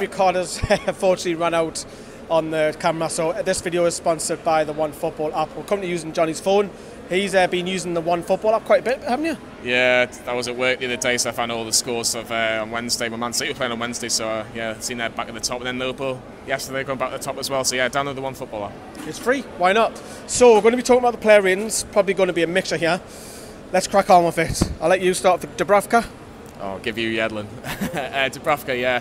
recorder's unfortunately run out on the camera, so this video is sponsored by the OneFootball app. We're currently using Johnny's phone. He's been using the OneFootball app quite a bit, haven't you? Yeah, I was at work the other day, so I found all the scores of on Wednesday. My Man City were playing on Wednesday, so yeah, seen that back at the top, and then Liverpool yesterday going back at the top as well. So yeah, download the OneFootball app. It's free, why not? So we're going to be talking about the player ratings, probably going to be a mixture here. Let's crack on with it. I'll let you start with Dubravka. I'll give you Yedlin. Dubravka, yeah,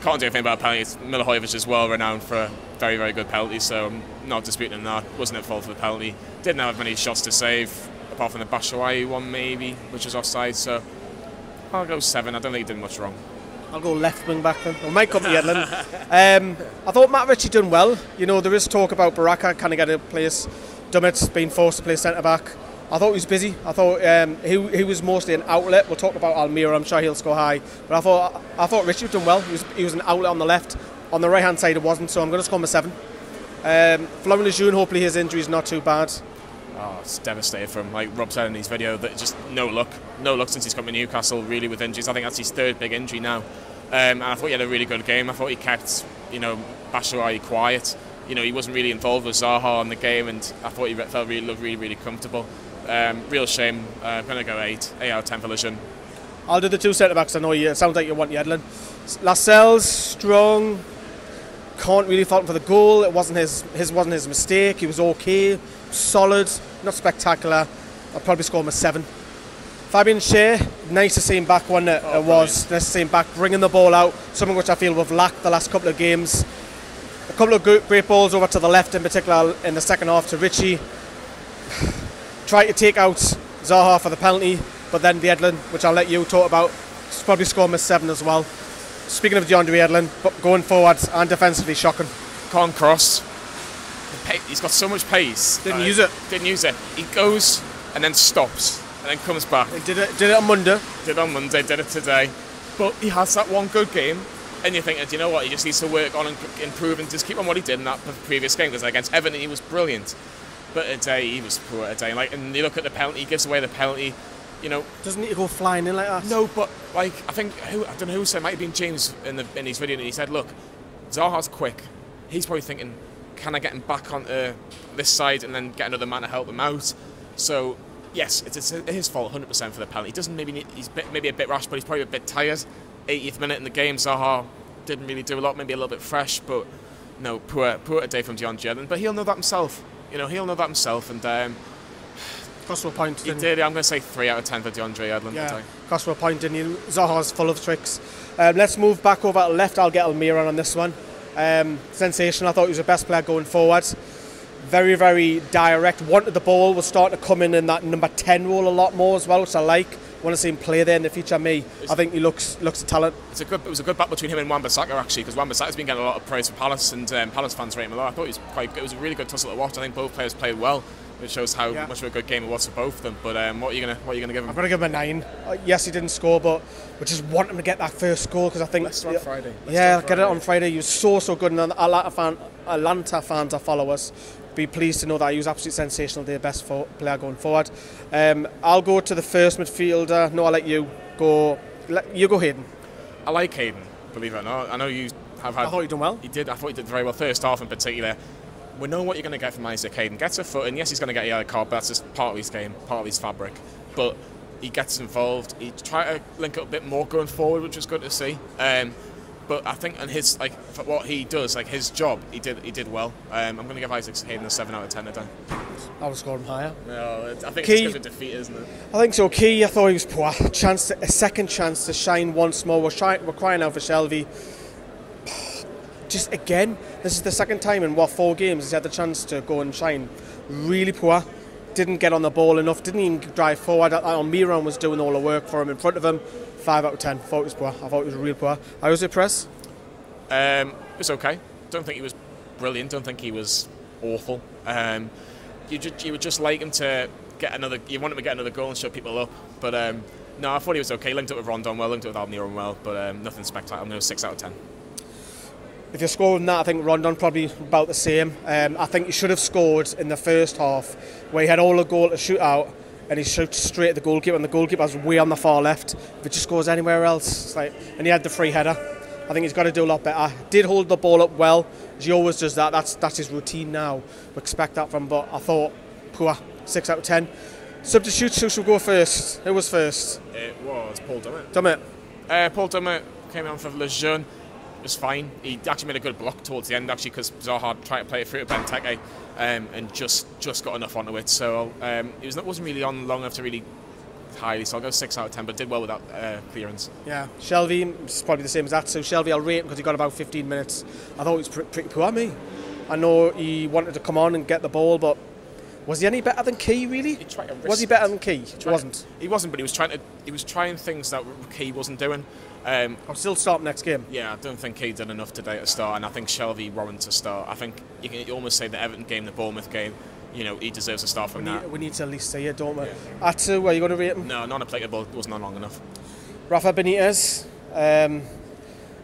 can't do anything about penalties. Milivojevic is well renowned for very, very good penalties, so I'm not disputing that. Wasn't at fault for the penalty. Didn't have many shots to save, apart from the Batshuayi one maybe, which was offside, so I'll go 7. I don't think he did much wrong. I'll go left wing back then. I might come to Yedlin. I thought Matt Ritchie done well. You know, there is talk about Baraka kind of get a place. Dummett's being forced to play centre back. I thought he was busy. I thought he was mostly an outlet. We'll talk about Almira. I'm sure he'll score high. But I thought Ritchie done well. He was an outlet on the left. On the right hand side it wasn't. So I'm going to score him a 7. Florian Lejeune, hopefully his injury is not too bad. Oh, it's devastated for him. Like Rob said in his video, that just no luck since he's come to Newcastle. Really with injuries. I think that's his 3rd big injury now. And I thought he had a really good game. I thought he kept, Batshuayi quiet. He wasn't really involved with Zaha on the game, and I thought he felt really comfortable. Real shame. I'm going to go 8 out of 10 for Lejeune. I'll do the 2 centre backs. I know it sounds like you want Yedlin. Lascelles, strong. Can't really fault him for the goal. It wasn't his mistake. He was okay, solid, not spectacular. I'll probably score him a 7. Fabian Schär, nice to see him back when it was. Nice to see him back bringing the ball out, something which I feel we've lacked the last couple of games. A couple of great balls over to the left, in particular in the second half to Ritchie. Tried to take out Zaha for the penalty, but then the Yedlin, which I'll let you talk about, probably score him a 7 as well. Speaking of DeAndre Yedlin, but going forward and defensively, shocking. Can't cross. He's got so much pace. Didn't use it. He goes and then stops and then comes back. He did it on Monday. Did it today. But he has that one good game, and you think, do you know what? He just needs to work on and improve and just keep on what he did in that previous game. Because against Everton, he was brilliant. But today, he was poor today. And you look at the penalty, he gives away the penalty. Doesn't need to go flying in like that. No, but I think I don't know who said, it might have been James in his video, and he said, look, Zaha's quick. He's probably thinking, can I get him back onto this side and then get another man to help him out? So yes, it's his fault 100% for the penalty. He doesn't he's maybe a bit rash, but he's probably a bit tired. 80th minute in the game, Zaha didn't really do a lot, maybe a little bit fresh, but no, poor day from DeAndre Yedlin. But he'll know that himself. He'll know that himself, and. Cost a point. He did. I'm going to say 3 out of 10 for DeAndre Yedlin. Yeah, cost a point, didn't he? Zaha's full of tricks. Let's move back over to left. I'll get Almira on this one. Sensational. I thought he was the best player going forward. Very, very direct. Wanted the ball. Was starting to come in that number 10 role a lot more as well, which I like. Want to see him play there in the future. I think he looks a talent. It was a good battle between him and Wan-Bissaka actually, because Wan-Bissaka's been getting a lot of praise for Palace, and Palace fans rate him a lot. I thought he was quite good. It was a really good tussle to watch. I think both players played well. It shows how much of a good game it was for both of them. But what are you gonna give him? I'm gonna give him a 9. Yes, he didn't score, but we just want him to get that first goal, because I think Leicester on Friday. Get it on Friday. He was so good, and Atlanta fans are followers. Be pleased to know that he was absolutely sensational. Their best player going forward. I'll go to the first midfielder. No, I'll let you go. You go, Hayden. I like Hayden, believe it or not. I know you have had. I thought he done well. He did. I thought he did very well first half in particular. We know what you're going to get from Isaac Hayden. Gets a foot in. Yes, he's going to get a yellow card, but that's just part of his game, part of his fabric. But he gets involved. He tried to link up a bit more going forward, which was good to see. But I think on his for what he does, his job, he did well. I'm going to give Isaac Hayden a 7 out of 10 today. I would score him higher. No, I think it's because of defeat, isn't it? I think so. Key, I thought he was poor. A second chance to shine once more. We're crying out for Shelby. Just again, this is the second time in 4 games he's had the chance to go and shine. Really poor. Didn't get on the ball enough. Didn't even drive forward. Almiron was doing all the work for him in front of him. 5 out of 10. Thought it was poor. I thought it was real poor. How was it, Press? It was okay. Don't think he was brilliant. Don't think he was awful. You would just like him to get another. You want him to get another goal and shut people up. But no, I thought he was okay. Linked up with Rondon well. Linked up with Almiron well. But nothing spectacular. I'm going to 6 out of 10. If you're scoring that, I think Rondon probably about the same. I think he should have scored in the first half, where he had all the goal to shoot out, and he shoots straight at the goalkeeper, and the goalkeeper's way on the far left. If it just goes anywhere else, and he had the free header. I think he's got to do a lot better. Did hold the ball up well, as he always does that. That's his routine now. We expect that from him, but I thought poor. 6 out of 10. Substitutes, who should go first? Who was first? It was Paul Dummett. Paul Dummett came on for Lejeune. It was fine. He actually made a good block towards the end, actually, because Zaha tried to play it through to Benteke and just got enough onto it. So it wasn't really on long enough to really highly. So I'll go 6 out of 10, but did well with that clearance. Yeah, Shelvey is probably the same as that. So Shelvey, I'll rate him because he got about 15 minutes. I thought he was pretty poor, me. I know he wanted to come on and get the ball, but was he any better than Key, really? Was he better than Key? He wasn't. He wasn't, but he was trying things that Key wasn't doing. I'll still start next game. Yeah, I don't think Key did enough today to start, and I think Shelvey warrants a start. I think you can almost say the Everton game, the Bournemouth game, he deserves a start from that. We need to at least see it, don't we? Yeah. Atu, are you going to rate him? No, non-applicable. It wasn't on long enough. Rafa Benitez,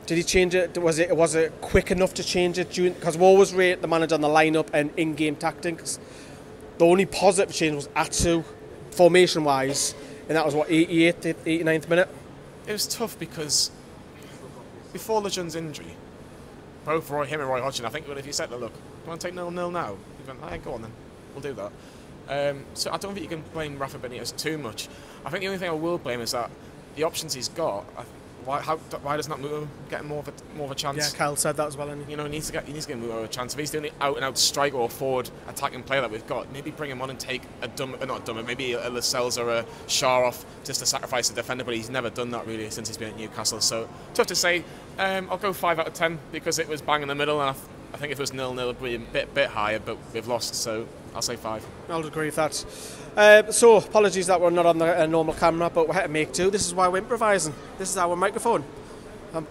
did he change it? Was it quick enough to change it? Because we always rate the manager on the lineup and in-game tactics. The only positive change was Atu, formation-wise, and that was, 88th, 89th minute? It was tough because before Lejeune's injury, both him and Roy Hodgson, I think, if you said, look, do you want to take 0-0 now? He went, hey, go on then, we'll do that. So I don't think you can blame Rafa Benitez too much. I think the only thing I will blame is that the options he's got, why does not Muto get more of a chance? Yeah, Kyle said that as well. He needs to get Muto a chance. If he's the only out-and-out striker or forward attacking player that we've got, maybe bring him on and take maybe a Lascelles or a Shaw off just to sacrifice the defender. But he's never done that really since he's been at Newcastle. So tough to say. I'll go 5 out of 10 because it was bang in the middle, and I think if it was 0-0, it'd be a bit higher. But we've lost, so I'll say 5. I'll agree with that. So apologies that we're not on the normal camera, but we had to make do. This is why we're improvising. This is our microphone,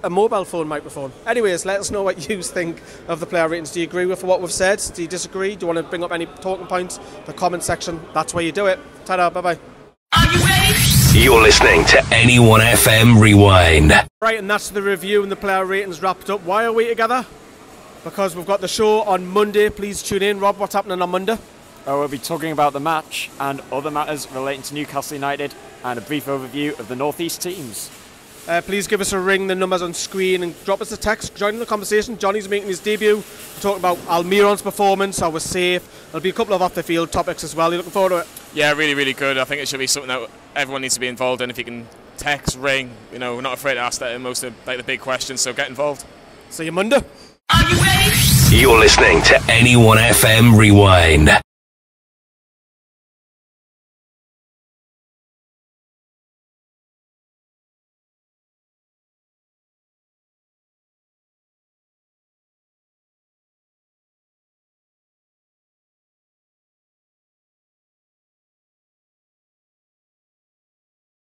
a mobile phone microphone. Anyways, let us know what you think of the player ratings. Do you agree with what we've said? Do you disagree? Do you want to bring up any talking points? The comment section, that's where you do it. Ta-da, bye-bye. Are you ready? You're listening to Anyone FM Rewind. Right, and that's the review and the player ratings wrapped up. Why are we together? Because we've got the show on Monday. Please tune in. Rob, what's happening on Monday? We'll be talking about the match and other matters relating to Newcastle United and a brief overview of the North East teams. Please give us a ring, the number's on screen, and drop us a text. Join in the conversation. Johnny's making his debut. We're talking about Almiron's performance, how we're safe. There'll be a couple of off-the-field topics as well. Are you looking forward to it? Yeah, really, really good. I think it should be something that everyone needs to be involved in. If you can text, ring, we're not afraid to ask that in most of the big questions, so get involved. See you Monday. Are you ready? You're listening to Anyone FM Rewind.